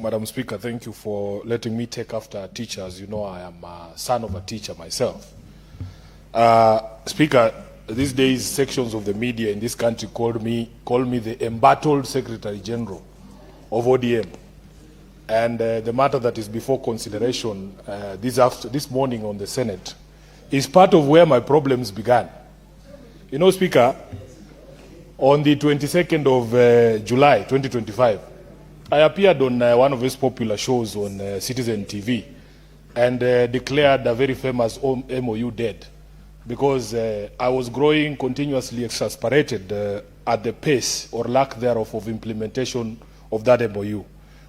Madam Speaker, thank you for letting me take after a teacher. As you know, I am a son of a teacher myself. Speaker, these days sections of the media in this country call me the embattled Secretary-General of ODM. And the matter that is before consideration this morning on the Senate is part of where my problems began. You know, Speaker, on the 22nd of July 2025, I appeared on one of his popular shows on Citizen TV and declared a very famous MOU dead because I was growing continuously exasperated at the pace or lack thereof of implementation of that MOU.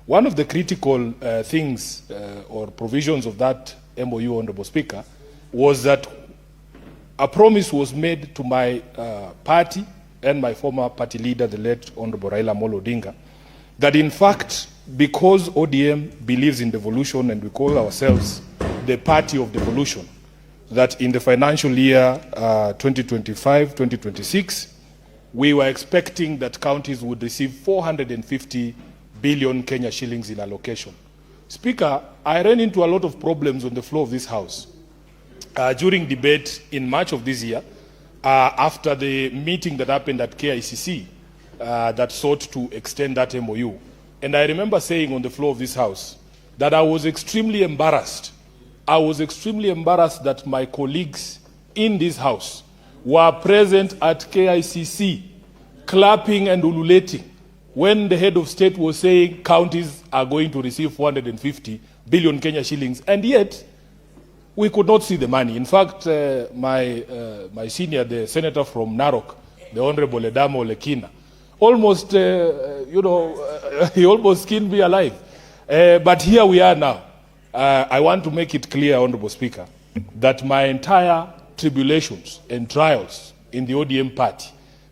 One of the critical things or provisions of that MOU, Honorable Speaker, was that a promise was made to my party and my former party leader, the late Honorable Raila Odinga, that in fact, because ODM believes in devolution and we call ourselves the party of devolution, that in the financial year 2025-2026, we were expecting that counties would receive 450 billion Kenya shillings in allocation. Speaker, I ran into a lot of problems on the floor of this House during debate in March of this year after the meeting that happened at KICC that sought to extend that MOU. And I remember saying on the floor of this House that I was extremely embarrassed. I was extremely embarrassed that my colleagues in this House were present at KICC clapping and ululating when the head of state was saying counties are going to receive 450 billion Kenya shillings, and yet we could not see the money. In fact, my senior, the senator from Narok, the Honorable Edamo Lekina, almost, he almost skinned me alive. But here we are now. I want to make it clear, Honorable Speaker, that my entire tribulations and trials in the ODM party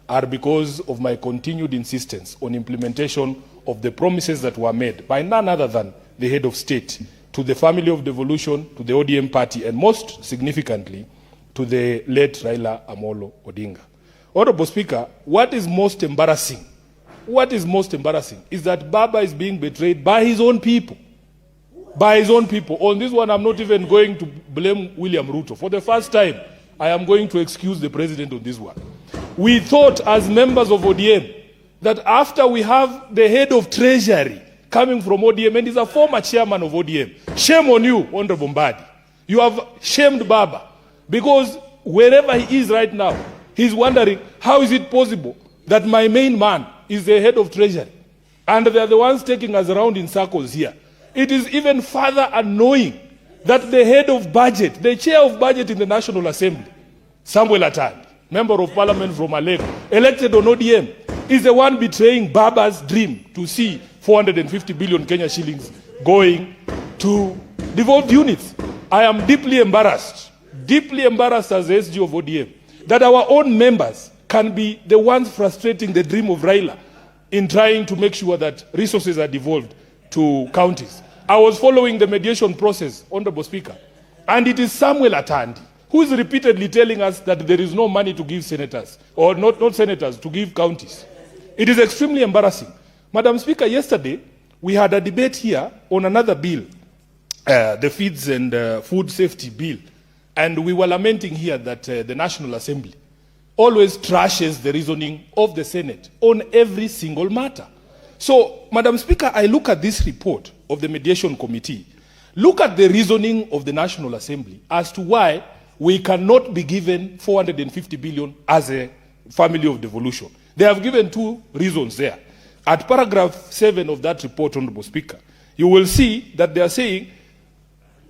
are because of my continued insistence on implementation of the promises that were made by none other than the head of state to the family of devolution, to the ODM party, and most significantly, to the late Raila Amolo Odinga. Honorable Speaker, what is most embarrassing is that Baba is being betrayed by his own people. By his own people. On this one, I'm not even going to blame William Ruto. For the first time, I am going to excuse the president on this one. We thought as members of ODM that after we have the head of Treasury coming from ODM, and he's a former chairman of ODM, shame on you, Honorable Mbadi. You have shamed Baba, because wherever he is right now, he's wondering, how is it possible that my main man is the head of Treasury, and they're the ones taking us around in circles here? It is even further annoying that the head of budget, the chair of budget in the National Assembly, Samuel Atandi, member of parliament from Alego, elected on ODM, is the one betraying Baba's dream to see 450 billion Kenya shillings going to devolved units. I am deeply embarrassed as the SG of ODM, that our own members can be the ones frustrating the dream of Raila in trying to make sure that resources are devolved to counties. I was following the mediation process, Honorable Speaker, and it is Samuel Atandi who is repeatedly telling us that there is no money to give senators, or not senators, to give counties. It is extremely embarrassing. Madam Speaker, yesterday we had a debate here on another bill, the Feeds and Food Safety Bill, and we were lamenting here that the National Assembly always trashes the reasoning of the Senate on every single matter. So, Madam Speaker, I look at this report of the Mediation Committee, look at the reasoning of the National Assembly as to why we cannot be given 450 billion as a family of devolution. They have given two reasons there. At paragraph 7 of that report, Honorable Speaker, you will see that they are saying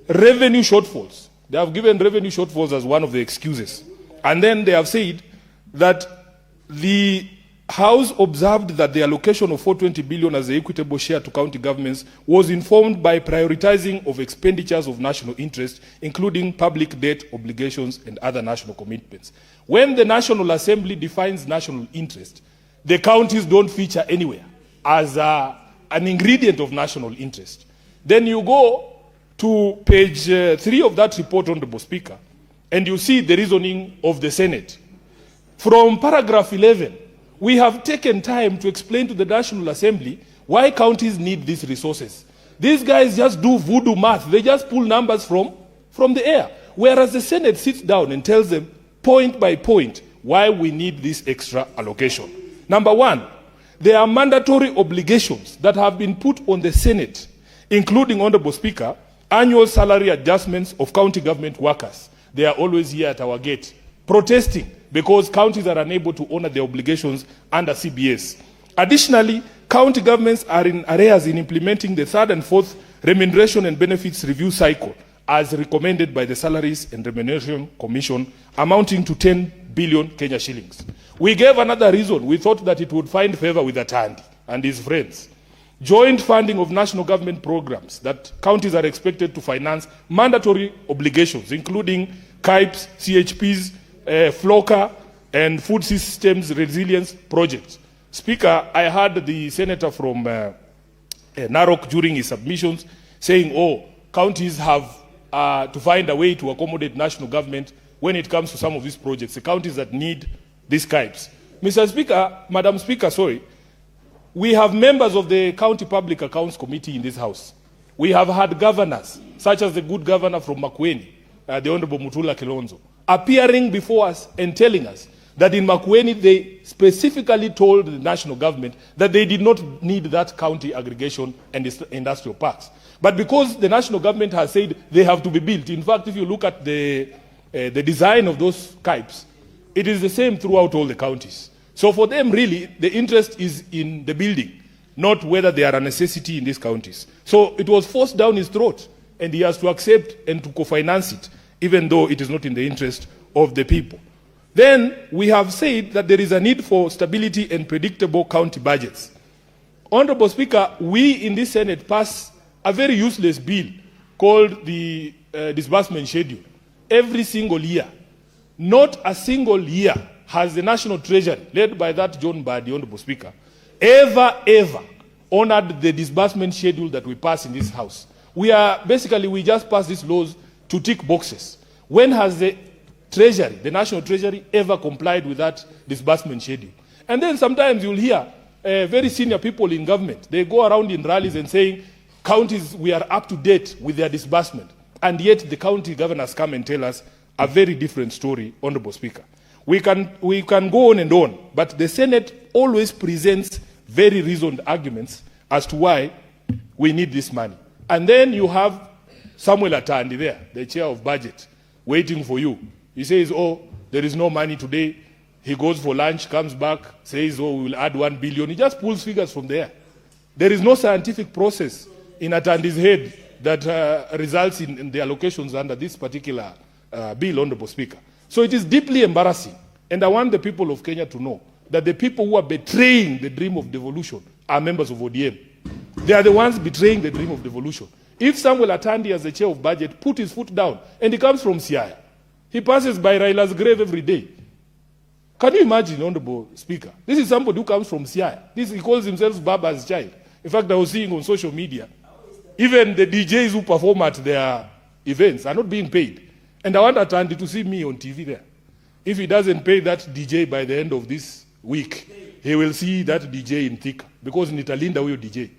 revenue shortfalls. They have given revenue shortfalls as one of the excuses. And then they have said that the House observed that the allocation of 420 billion as the equitable share to county governments was informed by prioritizing of expenditures of national interest, including public debt obligations and other national commitments. When the National Assembly defines national interest, the counties don't feature anywhere as an ingredient of national interest. Then you go to page 3 of that report, Honorable Speaker, and you see the reasoning of the Senate. From paragraph 11, we have taken time to explain to the National Assembly why counties need these resources. These guys just do voodoo math. They just pull numbers from the air. Whereas the Senate sits down and tells them point by point why we need this extra allocation. Number one, there are mandatory obligations that have been put on the Senate, including, Honorable Speaker, annual salary adjustments of county government workers. They are always here at our gate, protesting because counties are unable to honor their obligations under CBS. Additionally, county governments are in arrears in implementing the third and fourth remuneration and benefits review cycle, as recommended by the Salaries and Remuneration Commission, amounting to 10 billion Kenya shillings. We gave another reason. We thought that it would find favor with Atandi and his friends. Joint funding of national government programs that counties are expected to finance mandatory obligations, including KIPES, CHPs, FLOCA, and food systems resilience projects. Speaker, I heard the senator from Narok during his submissions saying, oh, counties have to find a way to accommodate national government when it comes to some of these projects, the counties that need these KIPES. Mr. Speaker, Madam Speaker, sorry, we have members of the County Public Accounts Committee in this House. We have had governors, such as the good governor from Makueni, the Honorable Mutula Kilonzo, appearing before us and telling us that in Makueni they specifically told the national government that they did not need that county aggregation and industrial parks. But because the national government has said they have to be built, in fact, if you look at the design of those KIPES, it is the same throughout all the counties. So for them, really, the interest is in the building, not whether they are a necessity in these counties. So it was forced down his throat, and he has to accept and to co-finance it, even though it is not in the interest of the people. Then we have said that there is a need for stability and predictable county budgets. Honorable Speaker, we in this Senate passed a very useless bill called the disbursement schedule. Every single year, not a single year has the National Treasury, led by that John Mbadi, Honorable Speaker, ever honored the disbursement schedule that we pass in this House. We just pass these laws to tick boxes. When has the Treasury, the National Treasury, ever complied with that disbursement schedule? And then sometimes you'll hear very senior people in government, they go around in rallies and saying, counties, we are up to date with their disbursement. And yet the county governors come and tell us a very different story, Honorable Speaker. We can go on and on, but the Senate always presents very reasoned arguments as to why we need this money. And then you have Samuel Atandi there, the chair of budget, waiting for you. He says, oh, there is no money today. He goes for lunch, comes back, says, oh, we will add 1 billion. He just pulls figures from there. There is no scientific process in Atandi's head that results in the allocations under this particular bill, Honorable Speaker. So it is deeply embarrassing. And I want the people of Kenya to know that the people who are betraying the dream of devolution are members of ODM. They are the ones betraying the dream of devolution. If Samuel Atandi, as the chair of budget, put his foot down, and he comes from Siaya, he passes by Raila's grave every day. Can you imagine, Honorable Speaker? This is somebody who comes from Siaya. He calls himself Baba's child. In fact, I was seeing on social media, even the DJs who perform at their events are not being paid. And I want Atandi to see me on TV there. If he doesn't pay that DJ by the end of this week, he will see that DJ in Thika, because Nitalinda huyo DJ.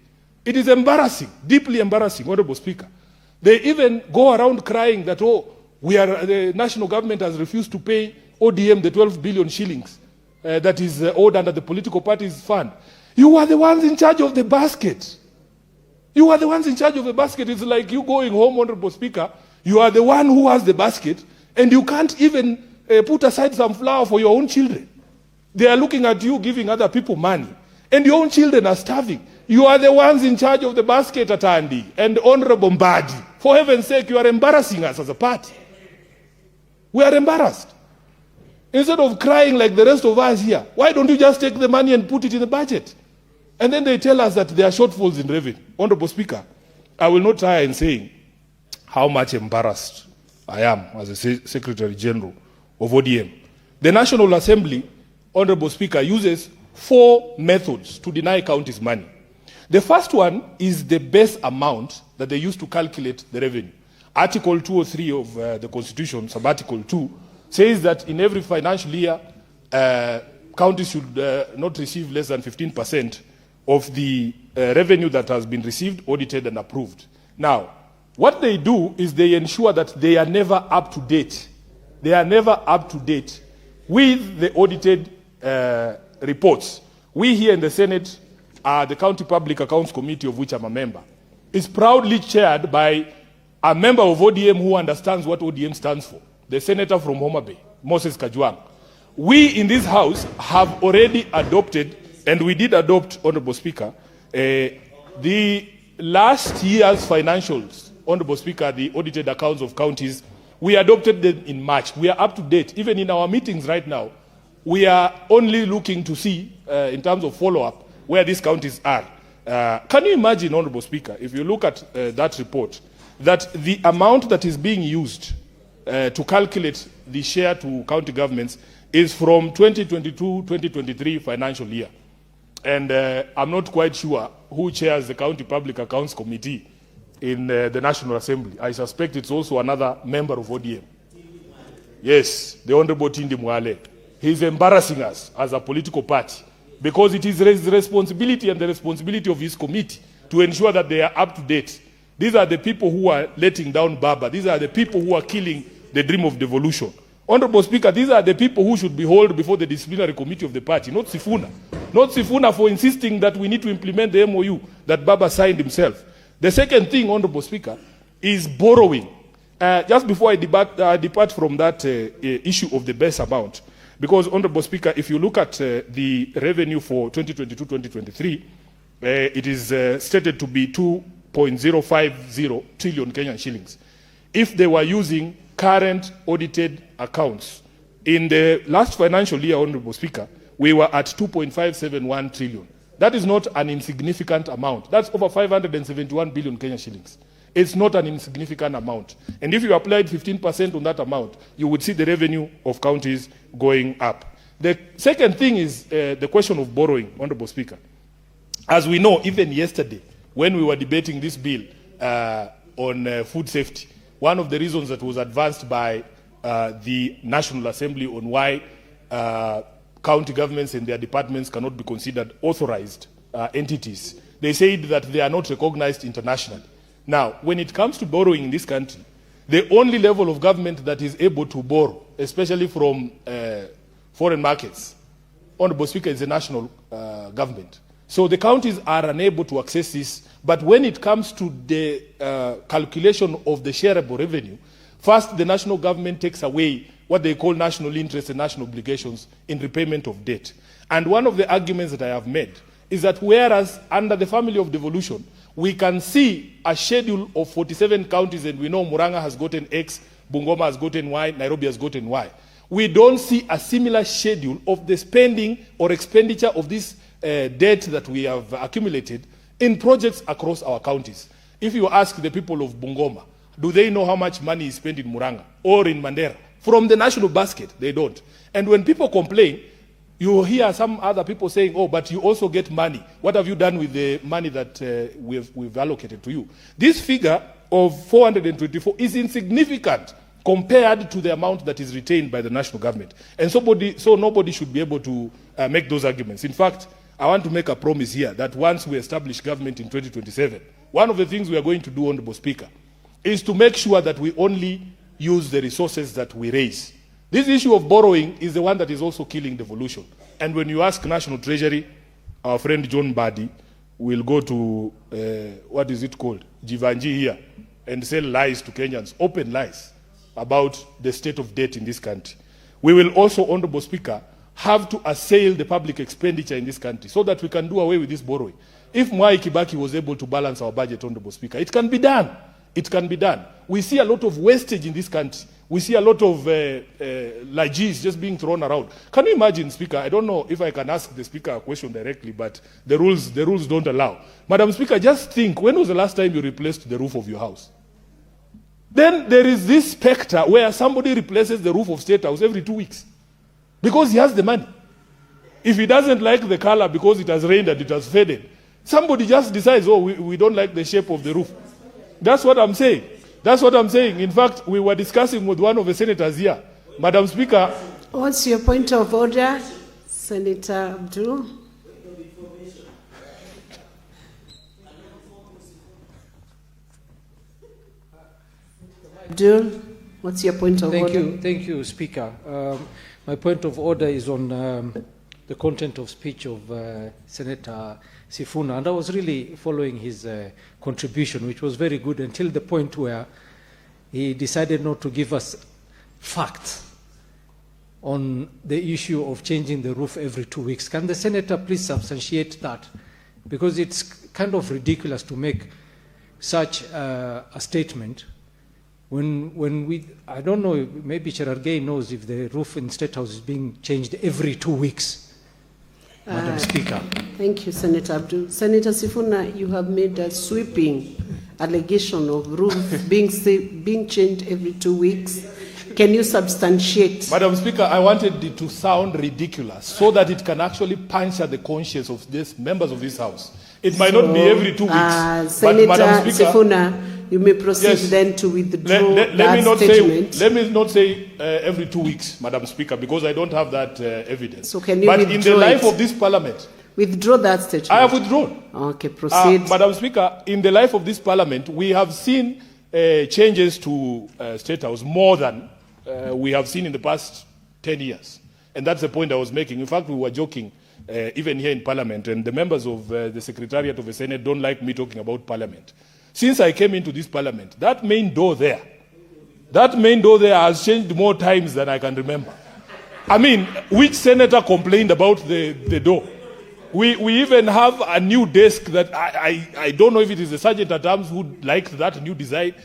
It is embarrassing, deeply embarrassing, Honorable Speaker. They even go around crying that, oh, the national government has refused to pay ODM the 12 billion shillings that is owed under the political parties fund. You are the ones in charge of the basket. You are the ones in charge of the basket. It's like you going home, Honorable Speaker. You are the one who has the basket, and you can't even put aside some flour for your own children. They are looking at you giving other people money, and your own children are starving. You are the ones in charge of the basket, Atandi, and Honorable Mbadi. For heaven's sake, you are embarrassing us as a party. We are embarrassed. Instead of crying like the rest of us here, why don't you just take the money and put it in the budget? And then they tell us that there are shortfalls in revenue. Honorable Speaker, I will not tire in saying how much embarrassed I am as a Secretary-General of ODM. The National Assembly, Honorable Speaker, uses 4 methods to deny counties money. The first one is the base amount that they use to calculate the revenue. Article 203 of the Constitution, sub-article 2, says that in every financial year, counties should not receive less than 15% of the revenue that has been received, audited, and approved. Now, what they do is they ensure that they are never up to date. They are never up to date with the audited reports. We here in the Senate, the County Public Accounts Committee, of which I'm a member, is proudly chaired by a member of ODM who understands what ODM stands for, the senator from Homa Bay, Moses Kajwang. We in this House have already adopted, and we did adopt, Honorable Speaker, the last year's financials, Honorable Speaker, the audited accounts of counties. We adopted them in March. We are up to date. Even in our meetings right now, we are only looking to see, in terms of follow-up, where these counties are. Can you imagine, Honorable Speaker, if you look at that report, that the amount that is being used to calculate the share to county governments is from 2022-2023 financial year. And I'm not quite sure who chairs the County Public Accounts Committee in the National Assembly. I suspect it's also another member of ODM. Yes, the Honorable Tindi Mwale. He's embarrassing us as a political party because it is his responsibility and the responsibility of his committee to ensure that they are up to date. These are the people who are letting down Baba. These are the people who are killing the dream of devolution. Honorable Speaker, these are the people who should be held before the disciplinary committee of the party, not Sifuna. Not Sifuna for insisting that we need to implement the MOU that Baba signed himself. The second thing, Honorable Speaker, is borrowing. Just before I depart from that issue of the base amount, because, Honorable Speaker, if you look at the revenue for 2022-2023, it is stated to be 2.050 trillion Kenyan shillings. If they were using current audited accounts, in the last financial year, Honorable Speaker, we were at 2.571 trillion. That is not an insignificant amount. That's over 571 billion Kenyan shillings. It's not an insignificant amount. And if you applied 15% on that amount, you would see the revenue of counties going up. The second thing is the question of borrowing, Honorable Speaker. As we know, even yesterday, when we were debating this bill on food safety, one of the reasons that was advanced by the National Assembly on why county governments and their departments cannot be considered authorized entities, they said that they are not recognized internationally. Now, when it comes to borrowing in this country, the only level of government that is able to borrow, especially from foreign markets, Honorable Speaker, is the national government. So the counties are unable to access this. But when it comes to the calculation of the shareable revenue, first the national government takes away what they call national interest and national obligations in repayment of debt. And one of the arguments that I have made is that whereas under the family of devolution, we can see a schedule of 47 counties, and we know Murang'a has gotten X, Bungoma has gotten Y, Nairobi has gotten Y. We don't see a similar schedule of the spending or expenditure of this debt that we have accumulated in projects across our counties. If you ask the people of Bungoma, do they know how much money is spent in Murang'a or in Mandera? From the national basket, they don't. And when people complain, you hear some other people saying, oh, but you also get money. What have you done with the money that we've allocated to you? This figure of 424 is insignificant compared to the amount that is retained by the national government. And so nobody should be able to make those arguments. In fact, I want to make a promise here that once we establish government in 2027, one of the things we are going to do, Honorable Speaker, is to make sure that we only use the resources that we raise. This issue of borrowing is the one that is also killing devolution. And when you ask National Treasury, our friend John Mbadi will go to, what is it called, Jivanji here, and sell lies to Kenyans, open lies about the state of debt in this country. We will also, Honorable Speaker, have to assail the public expenditure in this country so that we can do away with this borrowing. If Mwai Kibaki was able to balance our budget, Honorable Speaker, it can be done. It can be done. We see a lot of wastage in this country. We see a lot of lages just being thrown around. Can you imagine, Speaker? I don't know if I can ask the Speaker a question directly, but the rules don't allow. Madam Speaker, just think, when was the last time you replaced the roof of your house? Then there is this specter where somebody replaces the roof of State House every 2 weeks because he has the money. If he doesn't like the color because it has rained and it has faded, somebody just decides, oh, we don't like the shape of the roof. That's what I'm saying. That's what I'm saying. In fact, we were discussing with one of the senators here. Madam Speaker. What's your point of order, Senator Abdul? Abdul, what's your point of order? Thank you, Speaker. My point of order is on the content of speech of Senator Sifuna, and I was really following his contribution, which was very good until the point where he decided not to give us facts on the issue of changing the roof every 2 weeks. Can the Senator please substantiate that? Because it's kind of ridiculous to make such a statement when we, I don't know, maybe Cherargei knows if the roof in State House is being changed every 2 weeks, Madam Speaker. Thank you, Senator Abdul. Senator Sifuna, you have made a sweeping allegation of roof being changed every 2 weeks. Can you substantiate? Madam Speaker, I wanted it to sound ridiculous so that it can actually puncture the conscience of these members of this House. It might not be every 2 weeks. Senator but Madam Speaker, Sifuna, you may proceed yes, then to withdraw let me not say every 2 weeks, Madam Speaker, because I don't have that evidence. So can you but withdraw in the life it? of this Parliament, Withdraw that statement. I have withdrawn. Okay, proceed. Madam Speaker, in the life of this Parliament, we have seen changes to State House more than we have seen in the past 10 years. And that's the point I was making. In fact, we were joking even here in Parliament, and the members of the Secretariat of the Senate don't like me talking about Parliament. Since I came into this Parliament, that main door there has changed more times than I can remember. I mean, which senator complained about the door? We even have a new desk that I don't know if it is the Sergeant at Arms who liked that new design.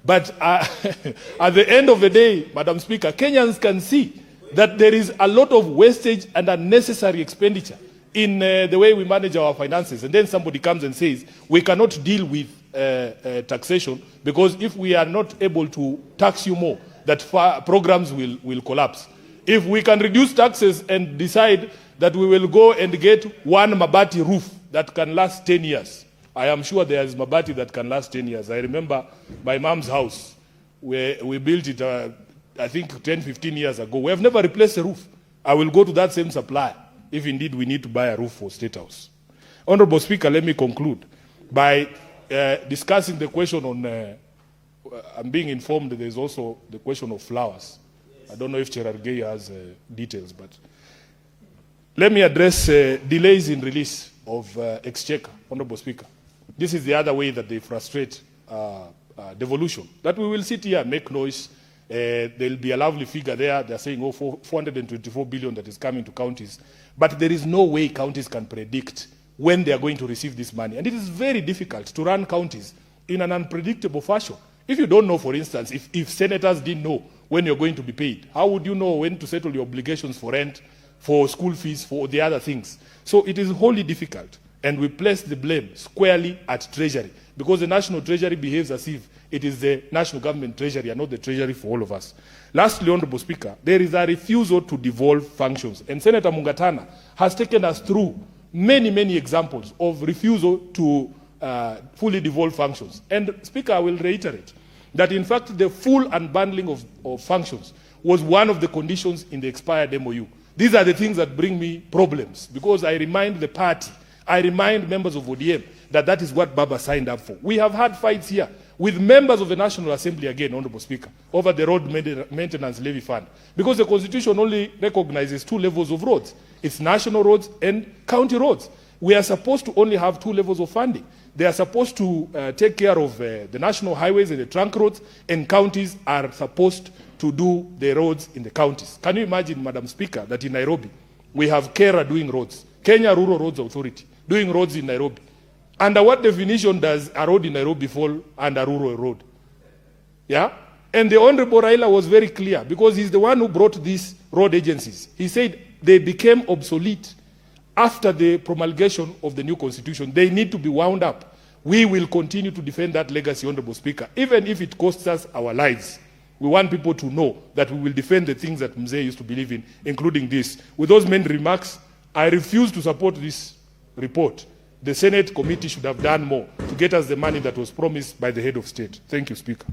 But at the end of the day, Madam Speaker, Kenyans can see that there is a lot of wastage and unnecessary expenditure in the way we manage our finances. And then somebody comes and says, we cannot deal with taxation because if we are not able to tax you more, that programs will collapse. If we can reduce taxes and decide that we will go and get one Mabati roof that can last 10 years, I am sure there is Mabati that can last 10 years. I remember my mom's house, where we built it, I think 10, 15 years ago. We have never replaced a roof. I will go to that same supplier if indeed we need to buy a roof for State House. Honorable Speaker, let me conclude by discussing the question on, I'm being informed that there's also the question of flowers. I don't know if Cherargei has details, but let me address delays in release of exchequer, Honorable Speaker. This is the other way that they frustrate devolution. That we will sit here and make noise. There will be a lovely figure there. They're saying, oh, 424 billion that is coming to counties. But there is no way counties can predict when they are going to receive this money. And it is very difficult to run counties in an unpredictable fashion. If you don't know, for instance, if senators didn't know when you're going to be paid, how would you know when to settle your obligations for rent, for school fees, for the other things? So it is wholly difficult. And we place the blame squarely at Treasury, because the National Treasury behaves as if it is the National Government Treasury and not the Treasury for all of us. Lastly, Honorable Speaker, there is a refusal to devolve functions. And Senator Mungatana has taken us through many, many examples of refusal to fully devolve functions. And Speaker, I will reiterate that in fact the full unbundling of functions was one of the conditions in the expired MOU. These are the things that bring me problems, because I remind the party, I remind members of ODM that that is what Baba signed up for. We have had fights here with members of the National Assembly again, Honorable Speaker, over the road maintenance levy fund, because the Constitution only recognizes 2 levels of roads. It's national roads and county roads. We are supposed to only have 2 levels of funding. They are supposed to take care of the national highways and the trunk roads, and counties are supposed to do the roads in the counties. Can you imagine, Madam Speaker, that in Nairobi, we have KERA doing roads, Kenya Rural Roads Authority doing roads in Nairobi. Under what definition does a road in Nairobi fall under rural road? Yeah? And the Honorable Raila was very clear, because he's the one who brought these road agencies. He said they became obsolete after the promulgation of the new constitution. They need to be wound up. We will continue to defend that legacy, Honorable Speaker, even if it costs us our lives. We want people to know that we will defend the things that Mzee used to believe in, including this. With those main remarks, I refuse to support this report. The Senate committee should have done more to get us the money that was promised by the head of state. Thank you, Speaker.